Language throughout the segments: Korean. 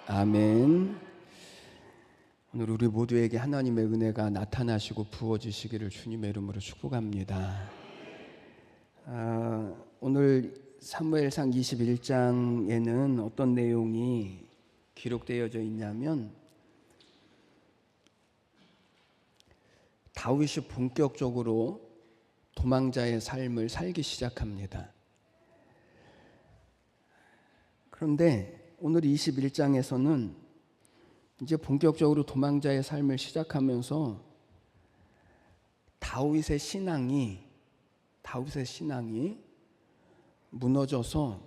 아멘. 오늘 우리 모두에게 하나님의 은혜가 나타나시고 부어지시기를 주님의 이름으로 축복합니다. 오늘 사무엘상 21장에는 어떤 내용이 기록되어져 있냐면 다윗이 본격적으로 도망자의 삶을 살기 시작합니다. 그런데 오늘 21장에서는 이제 본격적으로 도망자의 삶을 시작하면서 다윗의 신앙이 무너져서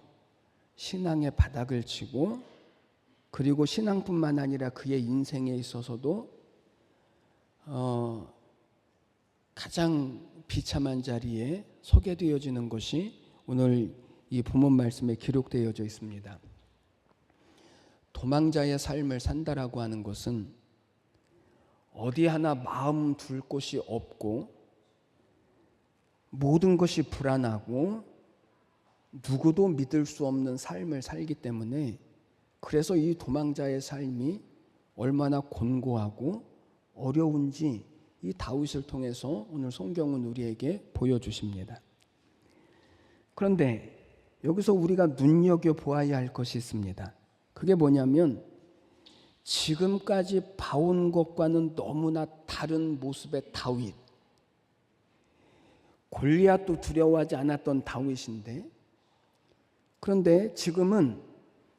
신앙의 바닥을 치고, 그리고 신앙뿐만 아니라 그의 인생에 있어서도 가장 비참한 자리에 서게 되어지는 것이 오늘 이 본문 말씀에 기록되어져 있습니다. 도망자의 삶을 산다라고 하는 것은 어디 하나 마음 둘 곳이 없고 모든 것이 불안하고 누구도 믿을 수 없는 삶을 살기 때문에, 그래서 이 도망자의 삶이 얼마나 곤고하고 어려운지 이 다윗을 통해서 오늘 성경은 우리에게 보여주십니다. 그런데 여기서 우리가 눈여겨보아야 할 것이 있습니다. 그게 뭐냐면 지금까지 봐온 것과는 너무나 다른 모습의 다윗. 골리앗도 두려워하지 않았던 다윗인데, 그런데 지금은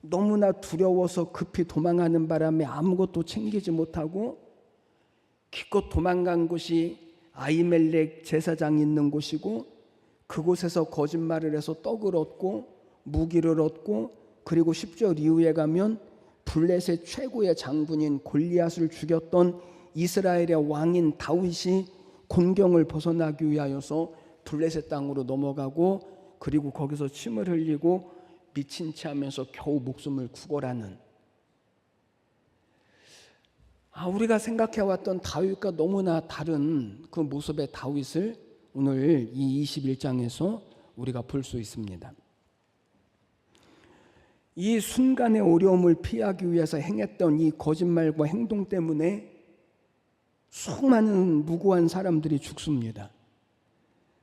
너무나 두려워서 급히 도망하는 바람에 아무것도 챙기지 못하고 기껏 도망간 곳이 아히멜렉 제사장이 있는 곳이고, 그곳에서 거짓말을 해서 떡을 얻고 무기를 얻고, 그리고 10절 이후에 가면 블레셋 최고의 장군인 골리앗을 죽였던 이스라엘의 왕인 다윗이 곤경을 벗어나기 위하여서 블레셋 땅으로 넘어가고, 그리고 거기서 침을 흘리고 미친 채 하면서 겨우 목숨을 구걸하는, 우리가 생각해왔던 다윗과 너무나 다른 그 모습의 다윗을 오늘 이 21장에서 우리가 볼 수 있습니다. 이 순간의 어려움을 피하기 위해서 행했던 이 거짓말과 행동 때문에 수많은 무고한 사람들이 죽습니다.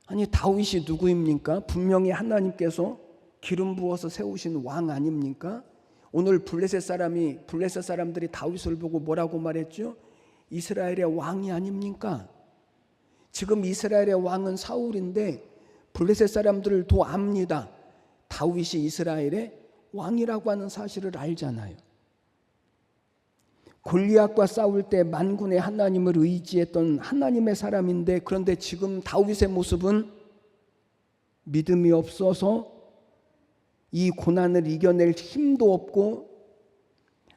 아니, 다윗이 누구입니까? 분명히 하나님께서 기름 부어서 세우신 왕 아닙니까? 오늘 블레셋 사람들이 다윗을 보고 뭐라고 말했죠? 이스라엘의 왕이 아닙니까? 지금 이스라엘의 왕은 사울인데 블레셋 사람들을 더 압니다. 다윗이 이스라엘의 왕이라고 하는 사실을 알잖아요. 골리앗과 싸울 때 만군의 하나님을 의지했던 하나님의 사람인데, 그런데 지금 다윗의 모습은 믿음이 없어서 이 고난을 이겨낼 힘도 없고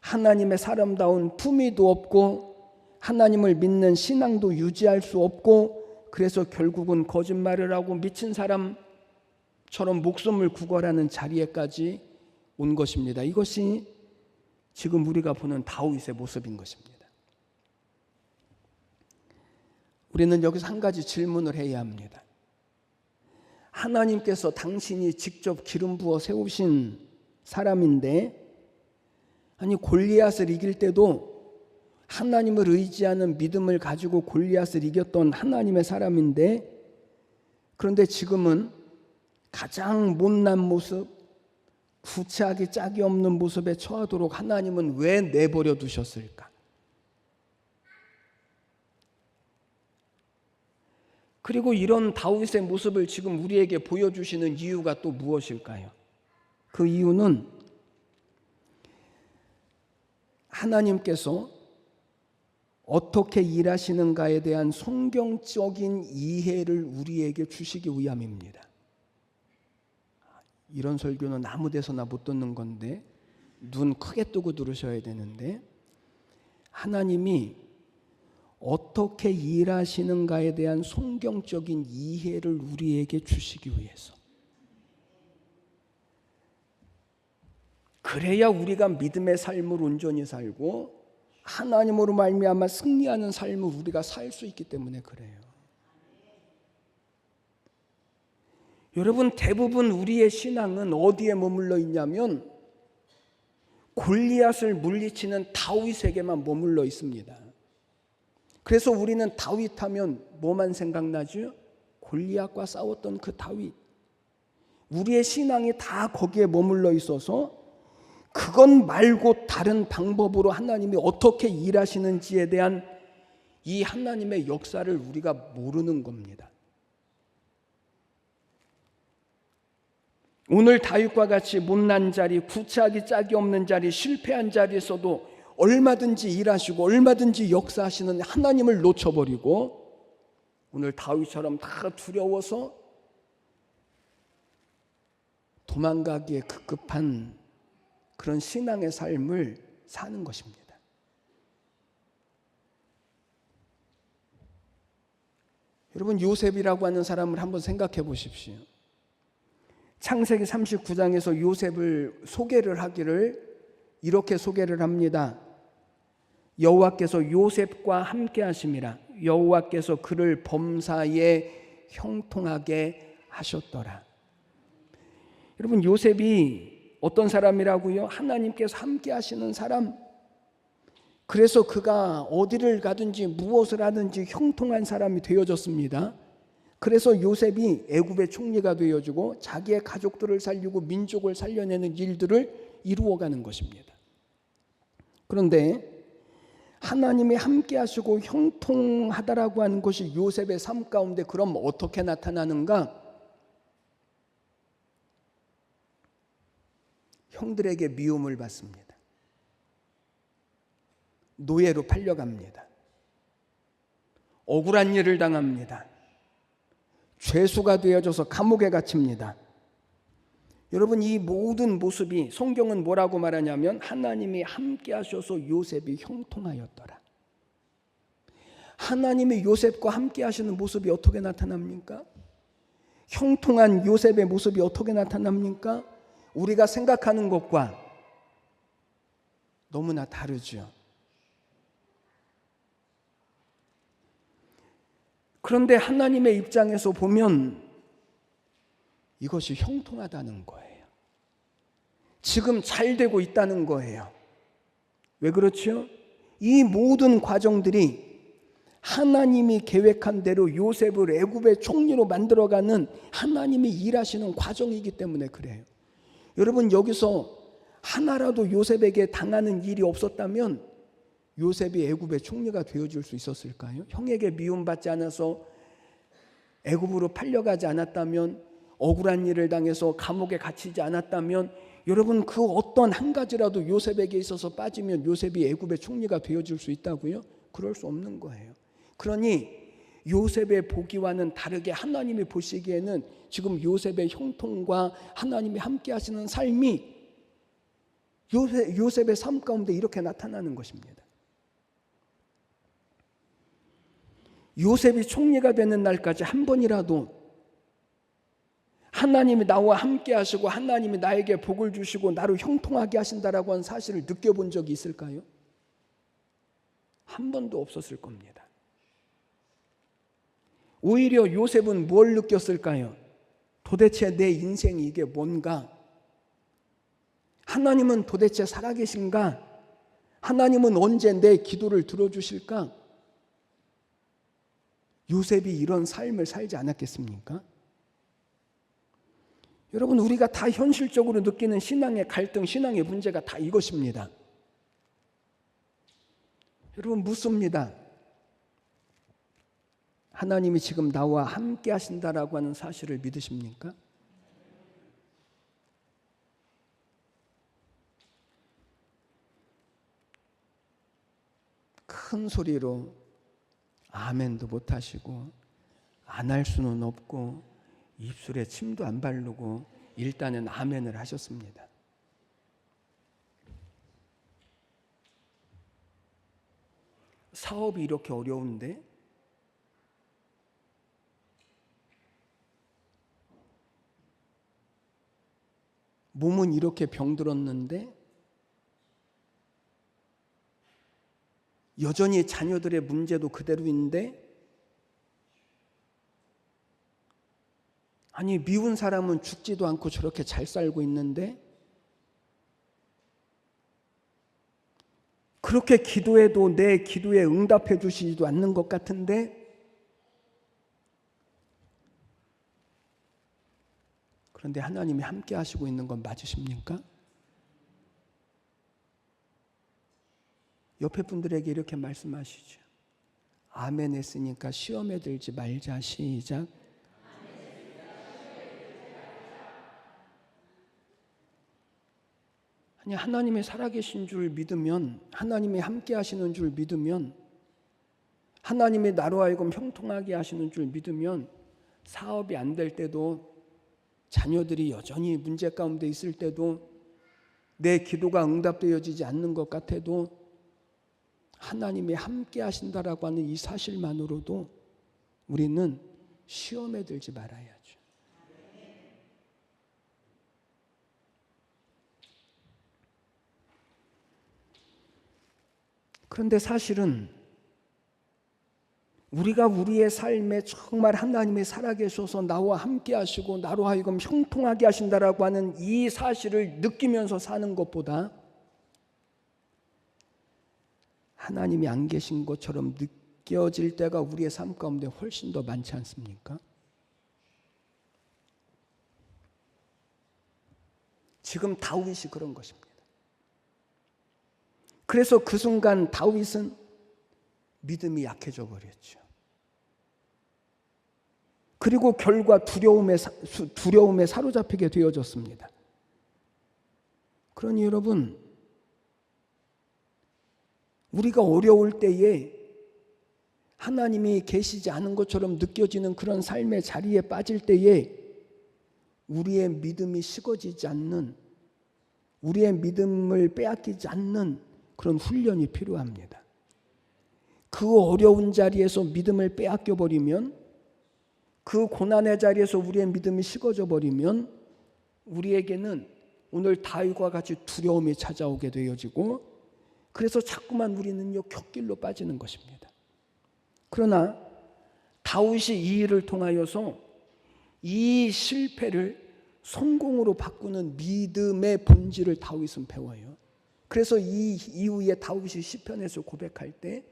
하나님의 사람다운 품위도 없고 하나님을 믿는 신앙도 유지할 수 없고, 그래서 결국은 거짓말을 하고 미친 사람처럼 목숨을 구걸하는 자리에까지 온 것입니다. 이것이 지금 우리가 보는 다윗의 모습인 것입니다. 우리는 여기서 한 가지 질문을 해야 합니다. 하나님께서 당신이 직접 기름 부어 세우신 사람인데, 아니 골리앗을 이길 때도 하나님을 의지하는 믿음을 가지고 골리앗을 이겼던 하나님의 사람인데, 그런데 지금은 가장 못난 모습, 구차하기 짝이 없는 모습에 처하도록 하나님은 왜 내버려 두셨을까? 그리고 이런 다윗의 모습을 지금 우리에게 보여주시는 이유가 또 무엇일까요? 그 이유는 하나님께서 어떻게 일하시는가에 대한 성경적인 이해를 우리에게 주시기 위함입니다. 이런 설교는 아무 데서나 못 듣는 건데 눈 크게 뜨고 들으셔야 되는데, 하나님이 어떻게 일하시는가에 대한 성경적인 이해를 우리에게 주시기 위해서, 그래야 우리가 믿음의 삶을 온전히 살고 하나님으로 말미암아 승리하는 삶을 우리가 살 수 있기 때문에 그래요. 여러분, 대부분 우리의 신앙은 어디에 머물러 있냐면 골리앗을 물리치는 다윗에게만 머물러 있습니다. 그래서 우리는 다윗 하면 뭐만 생각나죠? 골리앗과 싸웠던 그 다윗. 우리의 신앙이 다 거기에 머물러 있어서 그건 말고 다른 방법으로 하나님이 어떻게 일하시는지에 대한 이 하나님의 역사를 우리가 모르는 겁니다. 오늘 다윗과 같이 못난 자리, 구차하기 짝이 없는 자리, 실패한 자리에서도 얼마든지 일하시고 얼마든지 역사하시는 하나님을 놓쳐버리고 오늘 다윗처럼 다 두려워서 도망가기에 급급한 그런 신앙의 삶을 사는 것입니다. 여러분, 요셉이라고 하는 사람을 한번 생각해 보십시오. 창세기 39장에서 요셉을 소개를 하기를 이렇게 소개를 합니다. 여호와께서 요셉과 함께 하심이라. 여호와께서 그를 범사에 형통하게 하셨더라. 여러분, 요셉이 어떤 사람이라고요? 하나님께서 함께 하시는 사람. 그래서 그가 어디를 가든지 무엇을 하든지 형통한 사람이 되어졌습니다. 그래서 요셉이 애굽의 총리가 되어주고 자기의 가족들을 살리고 민족을 살려내는 일들을 이루어가는 것입니다. 그런데 하나님이 함께 하시고 형통하다라고 하는 것이 요셉의 삶 가운데 그럼 어떻게 나타나는가? 형들에게 미움을 받습니다. 노예로 팔려갑니다. 억울한 일을 당합니다. 죄수가 되어져서 감옥에 갇힙니다. 여러분, 이 모든 모습이 성경은 뭐라고 말하냐면 하나님이 함께 하셔서 요셉이 형통하였더라. 하나님이 요셉과 함께 하시는 모습이 어떻게 나타납니까? 형통한 요셉의 모습이 어떻게 나타납니까? 우리가 생각하는 것과 너무나 다르죠. 그런데 하나님의 입장에서 보면 이것이 형통하다는 거예요. 지금 잘 되고 있다는 거예요. 왜 그렇죠? 이 모든 과정들이 하나님이 계획한 대로 요셉을 애굽의 총리로 만들어가는 하나님이 일하시는 과정이기 때문에 그래요. 여러분, 여기서 하나라도 요셉에게 당하는 일이 없었다면 요셉이 애굽의 총리가 되어줄 수 있었을까요? 형에게 미움받지 않아서 애굽으로 팔려가지 않았다면, 억울한 일을 당해서 감옥에 갇히지 않았다면, 여러분, 그 어떤 한 가지라도 요셉에게 있어서 빠지면 요셉이 애굽의 총리가 되어줄 수 있다고요? 그럴 수 없는 거예요. 그러니 요셉의 보기와는 다르게 하나님이 보시기에는 지금 요셉의 형통과 하나님이 함께 하시는 삶이 요셉의 삶 가운데 이렇게 나타나는 것입니다. 요셉이 총리가 되는 날까지 한 번이라도 하나님이 나와 함께 하시고 하나님이 나에게 복을 주시고 나를 형통하게 하신다라고 하는 사실을 느껴본 적이 있을까요? 한 번도 없었을 겁니다. 오히려 요셉은 뭘 느꼈을까요? 도대체 내 인생이 이게 뭔가? 하나님은 도대체 살아계신가? 하나님은 언제 내 기도를 들어주실까? 요셉이 이런 삶을 살지 않았겠습니까? 여러분, 우리가 다 현실적으로 느끼는 신앙의 갈등, 신앙의 문제가 다 이것입니다. 여러분, 묻습니다. 하나님이 지금 나와 함께 하신다라고 하는 사실을 믿으십니까? 큰 소리로 아멘도 못하시고 안 할 수는 없고 입술에 침도 안 바르고 일단은 아멘을 하셨습니다. 사업이 이렇게 어려운데, 몸은 이렇게 병들었는데, 여전히 자녀들의 문제도 그대로인데, 아니 미운 사람은 죽지도 않고 저렇게 잘 살고 있는데 그렇게 기도해도 내 기도에 응답해 주시지도 않는 것 같은데, 그런데 하나님이 함께 하시고 있는 건 맞으십니까? 옆에 분들에게 이렇게 말씀하시죠. 아멘 했으니까 시험에 들지 말자. 시작. 아니, 하나님이 살아계신 줄 믿으면, 하나님이 함께 하시는 줄 믿으면, 하나님이 나로 하여금 형통하게 하시는 줄 믿으면, 사업이 안 될 때도, 자녀들이 여전히 문제 가운데 있을 때도, 내 기도가 응답되어지지 않는 것 같아도 하나님이 함께 하신다라고 하는 이 사실만으로도 우리는 시험에 들지 말아야죠. 그런데 사실은 우리가 우리의 삶에 정말 하나님이 살아계셔서 나와 함께 하시고 나로 하여금 형통하게 하신다라고 하는 이 사실을 느끼면서 사는 것보다 하나님이 안 계신 것처럼 느껴질 때가 우리의 삶 가운데 훨씬 더 많지 않습니까? 지금 다윗이 그런 것입니다. 그래서 그 순간 다윗은 믿음이 약해져 버렸죠. 그리고 결과 두려움에 사로잡히게 되어졌습니다. 그러니 여러분, 우리가 어려울 때에 하나님이 계시지 않은 것처럼 느껴지는 그런 삶의 자리에 빠질 때에 우리의 믿음이 식어지지 않는, 우리의 믿음을 빼앗기지 않는 그런 훈련이 필요합니다. 그 어려운 자리에서 믿음을 빼앗겨 버리면, 그 고난의 자리에서 우리의 믿음이 식어져 버리면 우리에게는 오늘 다윗과 같이 두려움이 찾아오게 되어지고, 그래서 자꾸만 우리는요 곁길로 빠지는 것입니다. 그러나 다윗이 이 일을 통하여서 이 실패를 성공으로 바꾸는 믿음의 본질을 다윗은 배워요. 그래서 이 이후에 다윗이 시편에서 고백할 때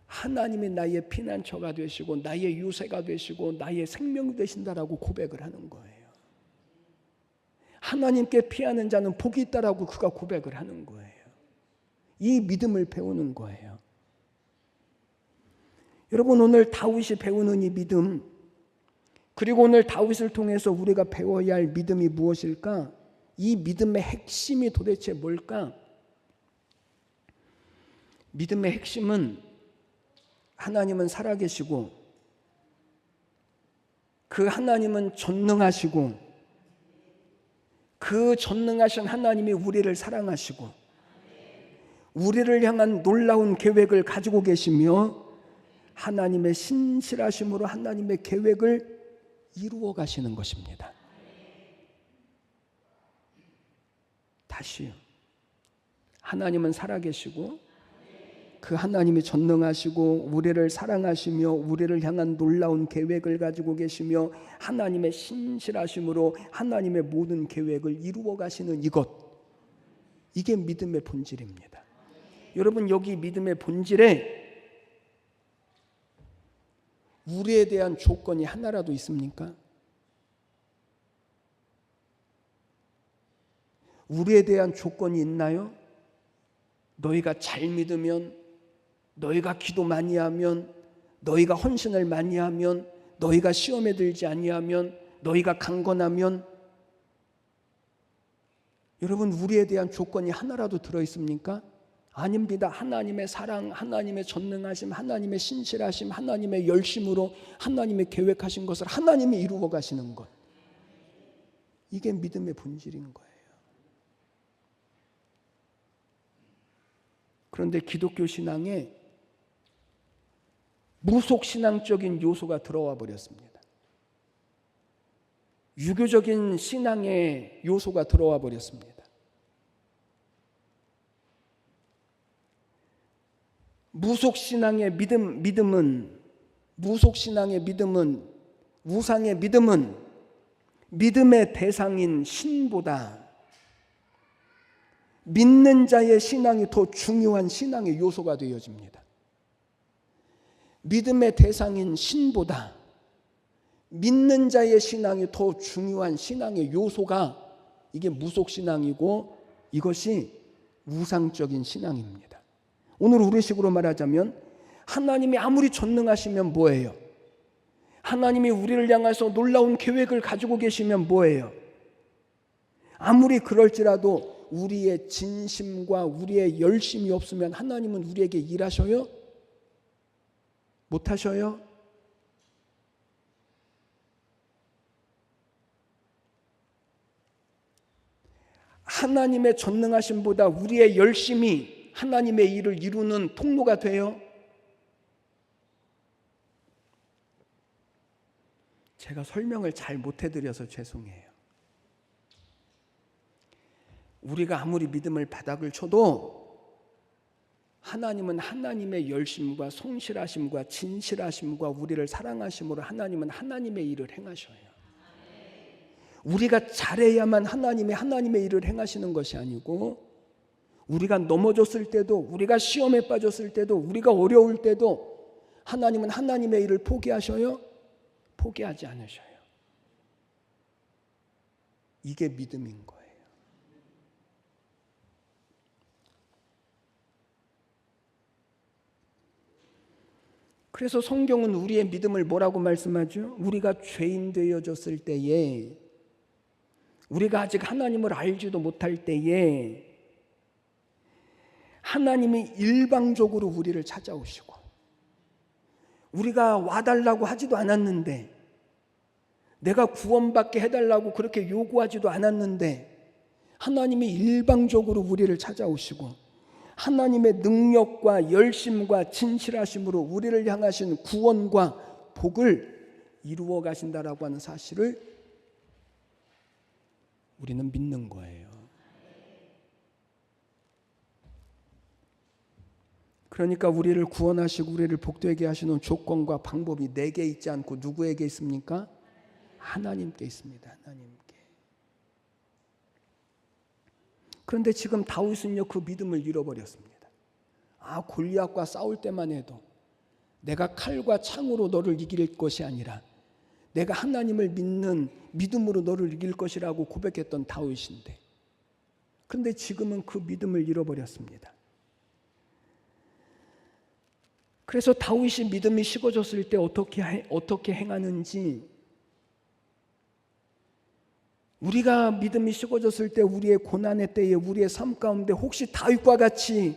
하나님이 나의 피난처가 되시고 나의 요새가 되시고 나의 생명이 되신다라고 고백을 하는 거예요. 하나님께 피하는 자는 복이 있다라고 그가 고백을 하는 거예요. 이 믿음을 배우는 거예요. 여러분, 오늘 다윗이 배우는 이 믿음, 그리고 오늘 다윗을 통해서 우리가 배워야 할 믿음이 무엇일까? 이 믿음의 핵심이 도대체 뭘까? 믿음의 핵심은 하나님은 살아계시고 그 하나님은 전능하시고 그 전능하신 하나님이 우리를 사랑하시고 우리를 향한 놀라운 계획을 가지고 계시며 하나님의 신실하심으로 하나님의 계획을 이루어 가시는 것입니다. 다시요. 하나님은 살아계시고 그 하나님이 전능하시고 우리를 사랑하시며 우리를 향한 놀라운 계획을 가지고 계시며 하나님의 신실하심으로 하나님의 모든 계획을 이루어 가시는 이것, 이게 믿음의 본질입니다. 여러분, 여기 믿음의 본질에 우리에 대한 조건이 하나라도 있습니까? 우리에 대한 조건이 있나요? 너희가 잘 믿으면, 너희가 기도 많이 하면, 너희가 헌신을 많이 하면, 너희가 시험에 들지 아니하면, 너희가 강건하면, 여러분, 우리에 대한 조건이 하나라도 들어있습니까? 아닙니다. 하나님의 사랑, 하나님의 전능하심, 하나님의 신실하심, 하나님의 열심으로 하나님의 계획하신 것을 하나님이 이루어 가시는 것, 이게 믿음의 본질인 거예요. 그런데 기독교 신앙에 무속신앙적인 요소가 들어와 버렸습니다. 유교적인 신앙의 요소가 들어와 버렸습니다. 무속신앙의 믿음은 우상의 믿음은 믿음의 대상인 신보다 믿는 자의 신앙이 더 중요한 신앙의 요소가 되어집니다. 믿음의 대상인 신보다 믿는 자의 신앙이 더 중요한 신앙의 요소가 이게 무속신앙이고 이것이 우상적인 신앙입니다. 오늘 우리식으로 말하자면 하나님이 아무리 전능하시면 뭐예요? 하나님이 우리를 향해서 놀라운 계획을 가지고 계시면 뭐예요? 아무리 그럴지라도 우리의 진심과 우리의 열심이 없으면 하나님은 우리에게 일하셔요? 못하셔요? 하나님의 전능하심보다 우리의 열심이 하나님의 일을 이루는 통로가 돼요? 제가 설명을 잘 못해드려서 죄송해요. 우리가 아무리 믿음을 바닥을 쳐도 하나님은 하나님의 열심과 성실하심과 진실하심과 우리를 사랑하심으로 하나님은 하나님의 일을 행하셔요. 우리가 잘해야만 하나님의 일을 행하시는 것이 아니고 우리가 넘어졌을 때도 우리가 시험에 빠졌을 때도 우리가 어려울 때도 하나님은 하나님의 일을 포기하셔요? 포기하지 않으셔요. 이게 믿음인 거예요. 그래서 성경은 우리의 믿음을 뭐라고 말씀하죠? 우리가 죄인 되어졌을 때에 우리가 아직 하나님을 알지도 못할 때에 하나님이 일방적으로 우리를 찾아오시고 우리가 와달라고 하지도 않았는데 내가 구원받게 해달라고 그렇게 요구하지도 않았는데 하나님이 일방적으로 우리를 찾아오시고 하나님의 능력과 열심과 진실하심으로 우리를 향하신 구원과 복을 이루어 가신다라고 하는 사실을 우리는 믿는 거예요. 그러니까 우리를 구원하시고 우리를 복되게 하시는 조건과 방법이 내게 있지 않고 누구에게 있습니까? 하나님께 있습니다. 하나님께. 그런데 지금 다윗은요 그 믿음을 잃어버렸습니다. 골리앗과 싸울 때만 해도 내가 칼과 창으로 너를 이길 것이 아니라 내가 하나님을 믿는 믿음으로 너를 이길 것이라고 고백했던 다윗인데 그런데 지금은 그 믿음을 잃어버렸습니다. 그래서 다윗이 믿음이 식어졌을 때 어떻게 행하는지 우리가 믿음이 식어졌을 때 우리의 고난의 때에 우리의 삶 가운데 혹시 다윗과 같이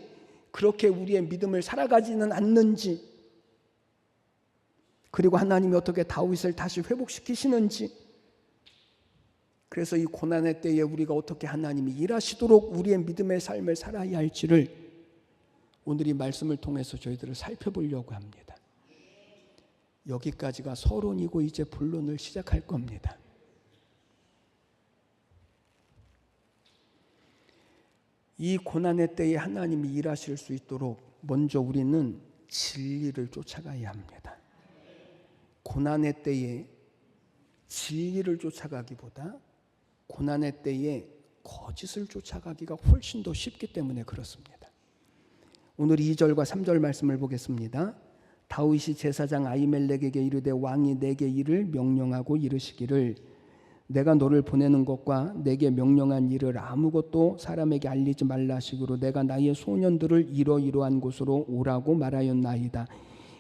그렇게 우리의 믿음을 살아가지는 않는지 그리고 하나님이 어떻게 다윗을 다시 회복시키시는지 그래서 이 고난의 때에 우리가 어떻게 하나님이 일하시도록 우리의 믿음의 삶을 살아야 할지를 오늘 이 말씀을 통해서 저희들을 살펴보려고 합니다. 여기까지가 서론이고 이제 본론을 시작할 겁니다. 이 고난의 때에 하나님이 일하실 수 있도록 먼저 우리는 진리를 쫓아가야 합니다. 고난의 때에 진리를 쫓아가기보다 고난의 때에 거짓을 쫓아가기가 훨씬 더 쉽기 때문에 그렇습니다. 오늘 2절과 3절 말씀을 보겠습니다. 다윗이 제사장 아히멜렉에게 이르되 왕이 내게 이를 명령하고 이르시기를 내가 너를 보내는 것과 내게 명령한 일을 아무것도 사람에게 알리지 말라 하시기로 내가 나의 소년들을 이러이러한 곳으로 오라고 말하였나이다.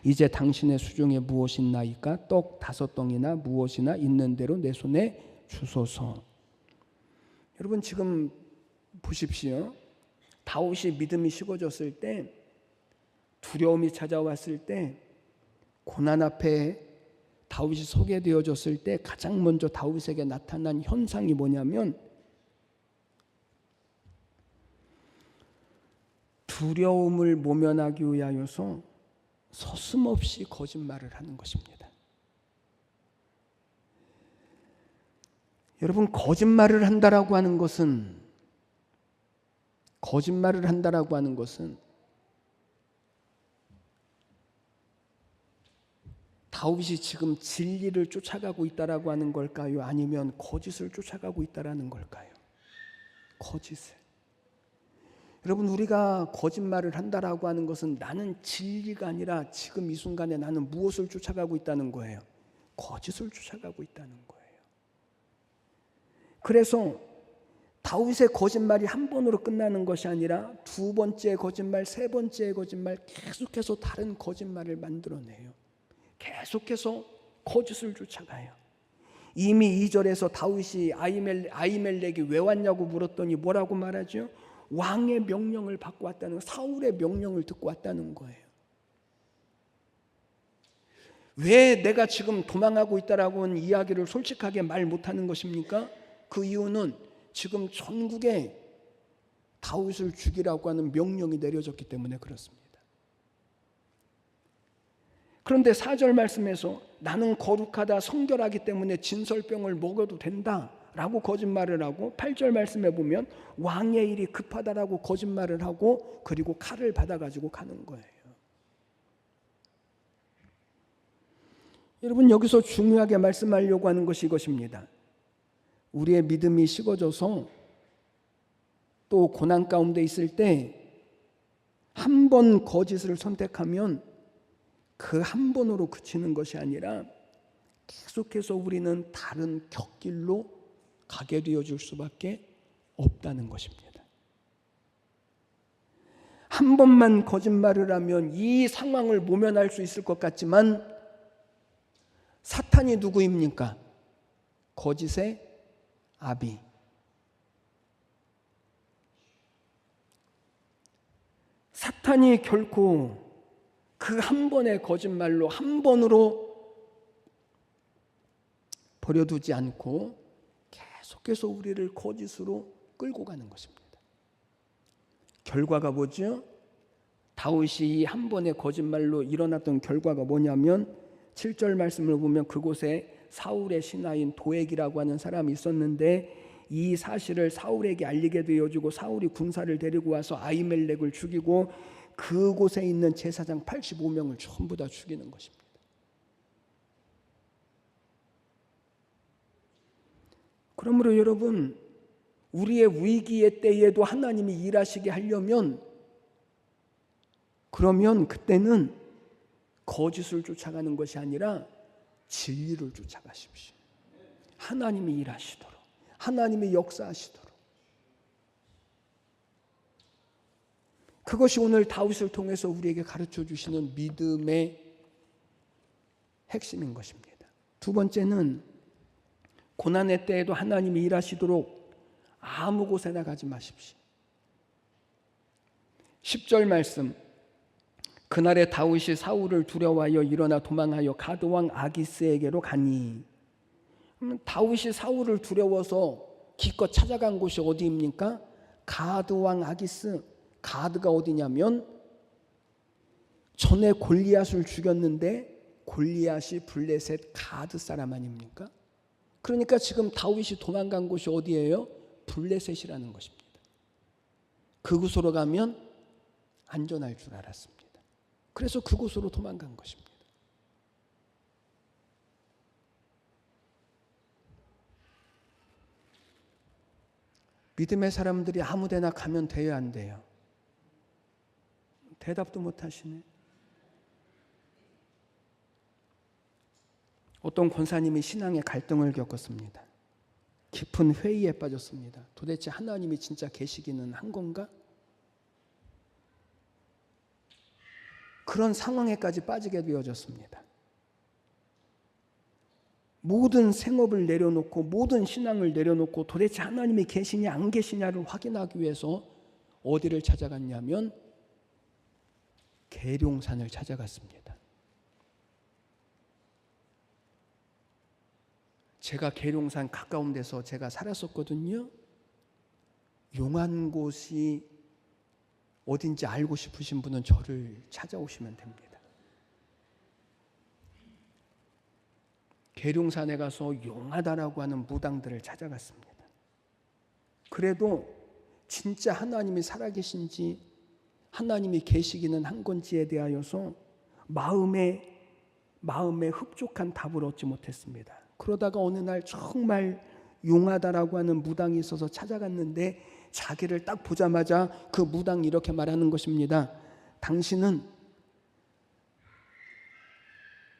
이제 당신의 수중에 무엇이 있나이까? 떡 5덩이나 무엇이나 있는 대로 내 손에 주소서. 여러분 지금 보십시오. 다윗이 믿음이 식어졌을 때 두려움이 찾아왔을 때 고난 앞에 다윗이 서게 되어졌을 때 가장 먼저 다윗에게 나타난 현상이 뭐냐면 두려움을 모면하기 위하여서 서슴없이 거짓말을 하는 것입니다. 여러분 거짓말을 한다라고 하는 것은 다윗이 지금 진리를 쫓아가고 있다라고 하는 걸까요? 아니면 거짓을 쫓아가고 있다라는 걸까요? 거짓을. 여러분, 우리가 거짓말을 한다라고 하는 것은 나는 진리가 아니라 지금 이 순간에 나는 무엇을 쫓아가고 있다는 거예요? 거짓을 쫓아가고 있다는 거예요. 그래서 다윗의 거짓말이 한 번으로 끝나는 것이 아니라 두 번째 거짓말, 세 번째 거짓말, 계속해서 다른 거짓말을 만들어내요. 계속해서 거짓을 쫓아가요. 이미 2절에서 다윗이 아히멜렉이 왜 왔냐고 물었더니 뭐라고 말하죠? 왕의 명령을 받고 왔다는, 사울의 명령을 듣고 왔다는 거예요. 왜 내가 지금 도망하고 있다라고 하는 이야기를 솔직하게 말 못하는 것입니까? 그 이유는 지금 전국에 다윗을 죽이라고 하는 명령이 내려졌기 때문에 그렇습니다. 그런데 4절 말씀에서 나는 거룩하다, 성결하기 때문에 진설병을 먹어도 된다 라고 거짓말을 하고, 8절 말씀에 보면 왕의 일이 급하다라고 거짓말을 하고, 그리고 칼을 받아가지고 가는 거예요. 여러분, 여기서 중요하게 말씀하려고 하는 것이 이것입니다. 우리의 믿음이 식어져서 또 고난 가운데 있을 때 한 번 거짓을 선택하면 그 한 번으로 그치는 것이 아니라 계속해서 우리는 다른 곁길로 가게 되어질 수밖에 없다는 것입니다. 한 번만 거짓말을 하면 이 상황을 모면할 수 있을 것 같지만 사탄이 누구입니까? 거짓의 아비. 사탄이 결코 그 한 번의 거짓말로 한 번으로 버려두지 않고 계속해서 우리를 거짓으로 끌고 가는 것입니다. 결과가 뭐죠? 다윗이 한 번의 거짓말로 일어났던 결과가 뭐냐면 7절 말씀을 보면 그곳에 사울의 신하인 도액이라고 하는 사람이 있었는데 이 사실을 사울에게 알리게 되어지고 사울이 군사를 데리고 와서 아히멜렉을 죽이고 그곳에 있는 제사장 85명을 전부 다 죽이는 것입니다. 그러므로 여러분, 우리의 위기의 때에도 하나님이 일하시게 하려면, 그러면 그때는 거짓을 쫓아가는 것이 아니라 진리를 쫓아가십시오. 하나님이 일하시도록, 하나님이 역사하시도록. 그것이 오늘 다윗을 통해서 우리에게 가르쳐 주시는 믿음의 핵심인 것입니다. 두 번째는 고난의 때에도 하나님이 일하시도록 아무 곳에나 가지 마십시오. 10절 말씀, 그날에 다윗이 사울을 두려워하여 일어나 도망하여 가드왕 아기스에게로 가니. 다윗이 사울을 두려워서 기껏 찾아간 곳이 어디입니까? 가드왕 아기스. 가드가 어디냐면 전에 골리앗을 죽였는데 골리앗이 블레셋 가드 사람 아닙니까? 그러니까 지금 다윗이 도망간 곳이 어디예요? 블레셋이라는 것입니다. 그곳으로 가면 안전할 줄 알았습니다. 그래서 그곳으로 도망간 것입니다. 믿음의 사람들이 아무 데나 가면 돼요, 안 돼요? 대답도 못 하시네. 어떤 권사님이 신앙의 갈등을 겪었습니다. 깊은 회의에 빠졌습니다. 도대체 하나님이 진짜 계시기는 한 건가? 그런 상황에까지 빠지게 되어졌습니다. 모든 생업을 내려놓고 모든 신앙을 내려놓고 도대체 하나님이 계시냐 안 계시냐를 확인하기 위해서 어디를 찾아갔냐면 계룡산을 찾아갔습니다. 제가 계룡산 가까운 데서 제가 살았었거든요. 용한 곳이 어딘지 알고 싶으신 분은 저를 찾아오시면 됩니다. 계룡산에 가서 용하다라고 하는 무당들을 찾아갔습니다. 그래도 진짜 하나님이 살아계신지 하나님이 계시기는 한 건지에 대하여서 마음에 흡족한 답을 얻지 못했습니다. 그러다가 어느 날 정말 용하다라고 하는 무당이 있어서 찾아갔는데 자기를 딱 보자마자 그 무당이 이렇게 말하는 것입니다. 당신은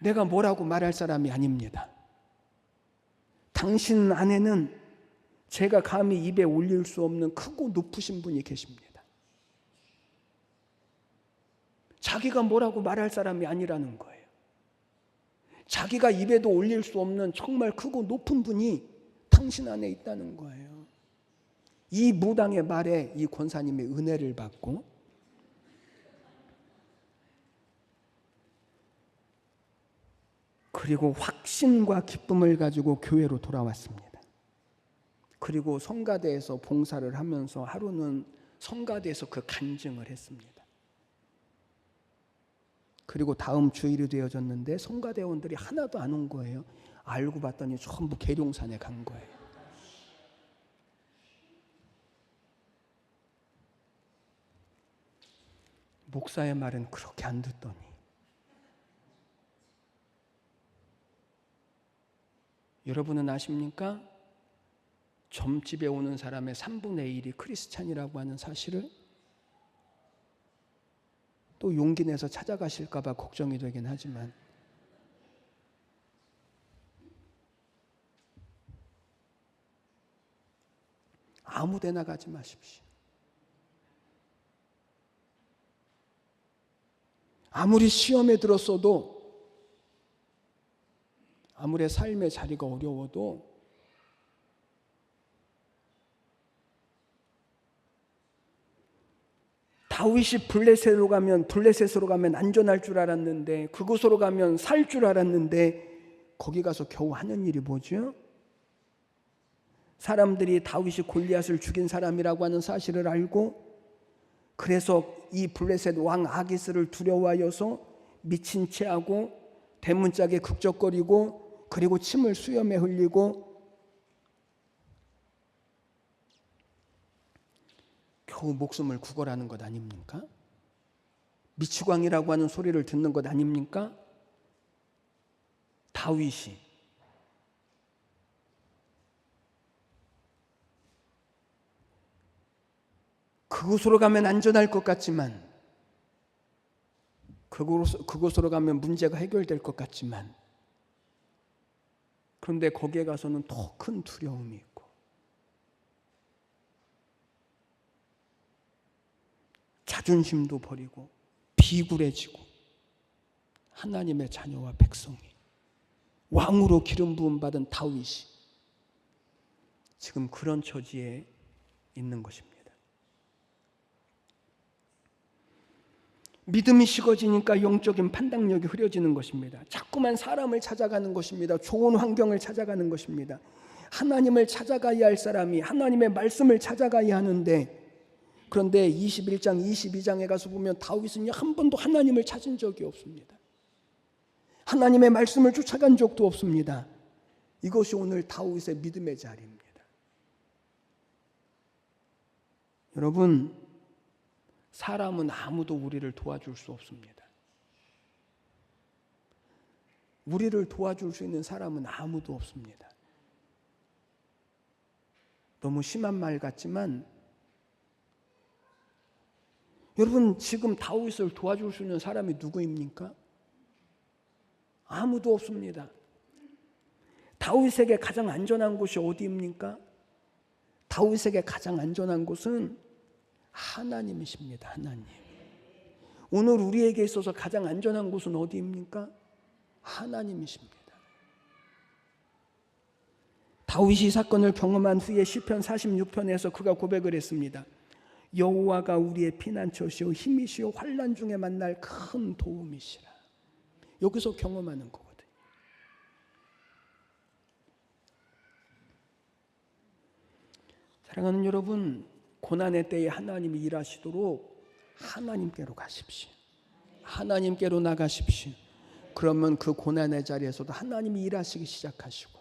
내가 뭐라고 말할 사람이 아닙니다. 당신 안에는 제가 감히 입에 올릴 수 없는 크고 높으신 분이 계십니다. 자기가 뭐라고 말할 사람이 아니라는 거예요. 자기가 입에도 올릴 수 없는 정말 크고 높은 분이 당신 안에 있다는 거예요. 이 무당의 말에 이 권사님의 은혜를 받고 그리고 확신과 기쁨을 가지고 교회로 돌아왔습니다. 그리고 성가대에서 봉사를 하면서 하루는 성가대에서 그 간증을 했습니다. 그리고 다음 주일이 되어졌는데 성가대원들이 하나도 안 온 거예요. 알고 봤더니 전부 계룡산에 간 거예요. 목사의 말은 그렇게 안 듣더니 여러분은 아십니까? 점집에 오는 사람의 3분의 1이 크리스찬이라고 하는 사실을 또 용기 내서 찾아가실까 봐 걱정이 되긴 하지만 아무 데나 가지 마십시오. 아무리 시험에 들었어도 아무리 삶의 자리가 어려워도 다윗이 블레셋으로 가면 안전할 줄 알았는데 그곳으로 가면 살 줄 알았는데 거기 가서 겨우 하는 일이 뭐죠? 사람들이 다윗이 골리앗을 죽인 사람이라고 하는 사실을 알고 그래서 이 블레셋 왕 아기스를 두려워하여서 미친 채 하고 대문짝에 극적거리고 그리고 침을 수염에 흘리고 겨우 목숨을 구걸하는 것 아닙니까? 미치광이라고 하는 소리를 듣는 것 아닙니까? 다윗이 그곳으로 가면 안전할 것 같지만 그곳으로 가면 문제가 해결될 것 같지만 그런데 거기에 가서는 더 큰 두려움이 있고 자존심도 버리고 비굴해지고 하나님의 자녀와 백성이 왕으로 기름 부음 받은 다윗이 지금 그런 처지에 있는 것입니다. 믿음이 식어지니까 영적인 판단력이 흐려지는 것입니다. 자꾸만 사람을 찾아가는 것입니다. 좋은 환경을 찾아가는 것입니다. 하나님을 찾아가야 할 사람이 하나님의 말씀을 찾아가야 하는데 그런데 21장, 22장에 가서 보면 다윗은 한 번도 하나님을 찾은 적이 없습니다. 하나님의 말씀을 쫓아간 적도 없습니다. 이것이 오늘 다윗의 믿음의 자리입니다. 여러분, 사람은 아무도 우리를 도와줄 수 없습니다. 우리를 도와줄 수 있는 사람은 아무도 없습니다. 너무 심한 말 같지만 여러분 지금 다윗을 도와줄 수 있는 사람이 누구입니까? 아무도 없습니다. 다윗에게 가장 안전한 곳이 어디입니까? 다윗에게 가장 안전한 곳은 하나님이십니다. 하나님. 오늘 우리에게 있어서 가장 안전한 곳은 어디입니까? 하나님이십니다. 다윗이 사건을 경험한 후에 시편 46편에서 그가 고백을 했습니다. 여호와가 우리의 피난처시오 힘이시오 환난 중에 만날 큰 도움이시라. 여기서 경험하는 거거든요. 사랑하는 여러분, 고난의 때에 하나님이 일하시도록 하나님께로 가십시오. 하나님께로 나가십시오. 그러면 그 고난의 자리에서도 하나님이 일하시기 시작하시고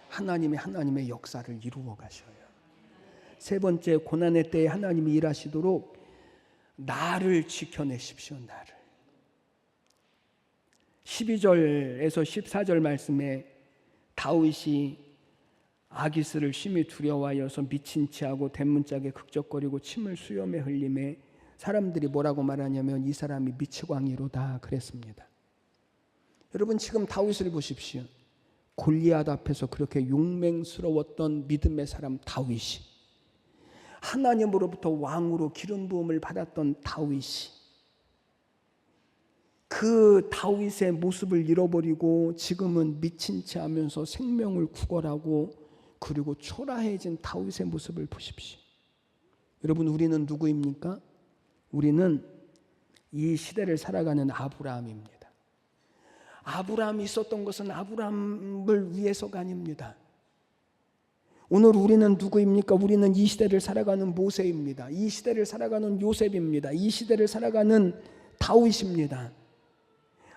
하나님의 역사를 이루어 가셔요. 세 번째, 고난의 때에 하나님이 일하시도록 나를 지켜내십시오. 나를. 12절에서 14절 말씀에 다윗이 아기스를 심히 두려워하여서 미친 체하고 대문짝에 극적거리고 침을 수염에 흘림에 사람들이 뭐라고 말하냐면 이 사람이 미치광이로다 그랬습니다. 여러분 지금 다윗을 보십시오. 골리앗 앞에서 그렇게 용맹스러웠던 믿음의 사람 다윗이, 하나님으로부터 왕으로 기름 부음을 받았던 다윗이, 그 다윗의 모습을 잃어버리고 지금은 미친 채 하면서 생명을 구걸하고 그리고 초라해진 다윗의 모습을 보십시오. 여러분 우리는 누구입니까? 우리는 이 시대를 살아가는 아브라함입니다. 아브라함이 있었던 것은 아브라함을 위해서가 아닙니다. 오늘 우리는 누구입니까? 우리는 이 시대를 살아가는 모세입니다. 이 시대를 살아가는 요셉입니다. 이 시대를 살아가는 다윗입니다.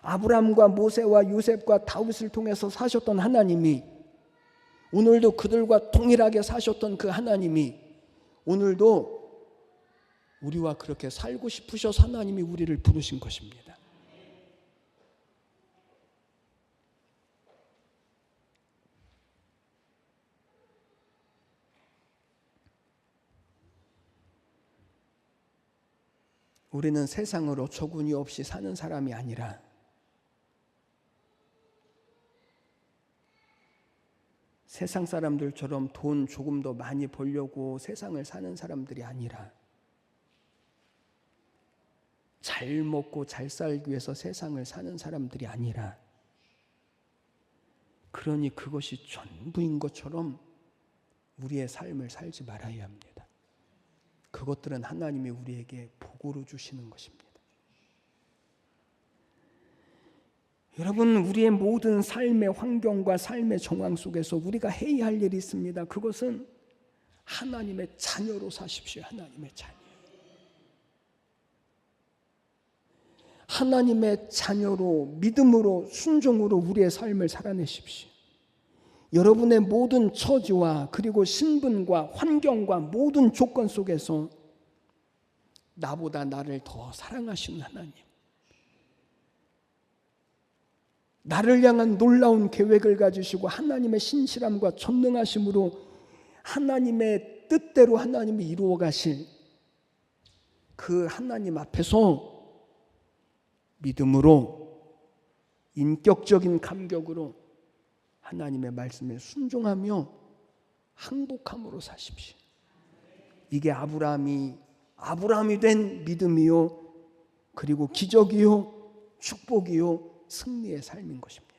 아브라함과 모세와 요셉과 다윗을 통해서 사셨던 하나님이, 오늘도 그들과 동일하게 사셨던 그 하나님이 오늘도 우리와 그렇게 살고 싶으셔서 하나님이 우리를 부르신 것입니다. 우리는 세상을 어처구니 없이 사는 사람이 아니라 세상 사람들처럼 돈 조금 더 많이 벌려고 세상을 사는 사람들이 아니라 잘 먹고 잘 살기 위해서 세상을 사는 사람들이 아니라, 그러니 그것이 전부인 것처럼 우리의 삶을 살지 말아야 합니다. 그것들은 하나님이 우리에게 복으로 주시는 것입니다. 여러분 우리의 모든 삶의 환경과 삶의 정황 속에서 우리가 해야 할 일이 있습니다. 그것은 하나님의 자녀로 사십시오. 하나님의 자녀. 하나님의 자녀로 믿음으로 순종으로 우리의 삶을 살아내십시오. 여러분의 모든 처지와 그리고 신분과 환경과 모든 조건 속에서 나보다 나를 더 사랑하시는 하나님, 나를 향한 놀라운 계획을 가지시고 하나님의 신실함과 전능하심으로 하나님의 뜻대로 하나님이 이루어 가실 그 하나님 앞에서 믿음으로 인격적인 감격으로 하나님의 말씀에 순종하며 항복함으로 사십시오. 이게 아브라함이 된 믿음이요, 그리고 기적이요, 축복이요, 승리의 삶인 것입니다.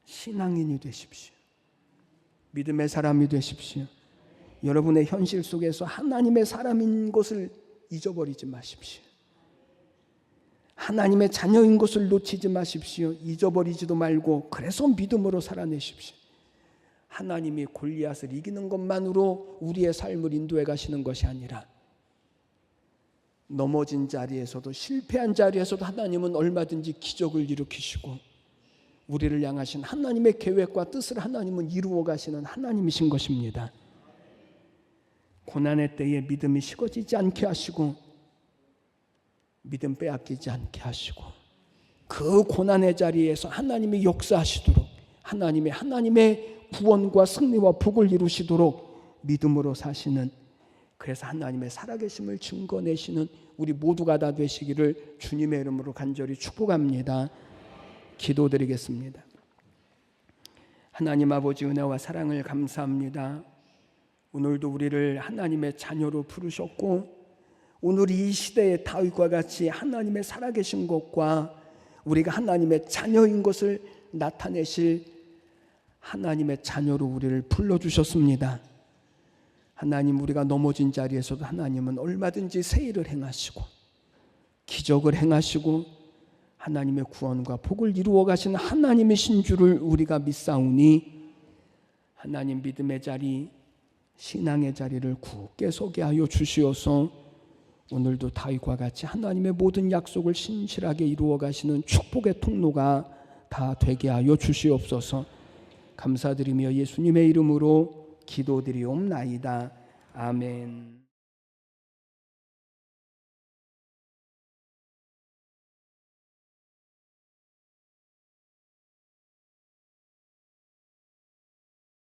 신앙인이 되십시오. 믿음의 사람이 되십시오. 여러분의 현실 속에서 하나님의 사람인 것을 잊어버리지 마십시오. 하나님의 자녀인 것을 놓치지 마십시오. 잊어버리지도 말고 그래서 믿음으로 살아내십시오. 하나님이 골리앗을 이기는 것만으로 우리의 삶을 인도해 가시는 것이 아니라 넘어진 자리에서도 실패한 자리에서도 하나님은 얼마든지 기적을 일으키시고 우리를 향하신 하나님의 계획과 뜻을 하나님은 이루어 가시는 하나님이신 것입니다. 고난의 때에 믿음이 식어지지 않게 하시고 믿음 빼앗기지 않게 하시고 그 고난의 자리에서 하나님이 역사하시도록 하나님의 구원과 승리와 복을 이루시도록 믿음으로 사시는, 그래서 하나님의 살아계심을 증거내시는 우리 모두가 다 되시기를 주님의 이름으로 간절히 축복합니다. 기도드리겠습니다. 하나님 아버지 은혜와 사랑을 감사합니다. 오늘도 우리를 하나님의 자녀로 부르셨고 오늘 이 시대의 다윗과 같이 하나님의 살아계신 것과 우리가 하나님의 자녀인 것을 나타내실 하나님의 자녀로 우리를 불러주셨습니다. 하나님, 우리가 넘어진 자리에서도 하나님은 얼마든지 새 일을 행하시고 기적을 행하시고 하나님의 구원과 복을 이루어 가시는 하나님이신 줄을 우리가 믿사오니 하나님 믿음의 자리, 신앙의 자리를 굳게 서게 하여 주시어서 오늘도 다윗과 같이 하나님의 모든 약속을 신실하게 이루어 가시는 축복의 통로가 다 되게 하여 주시옵소서. 감사드리며 예수님의 이름으로 기도드리옵나이다. 아멘.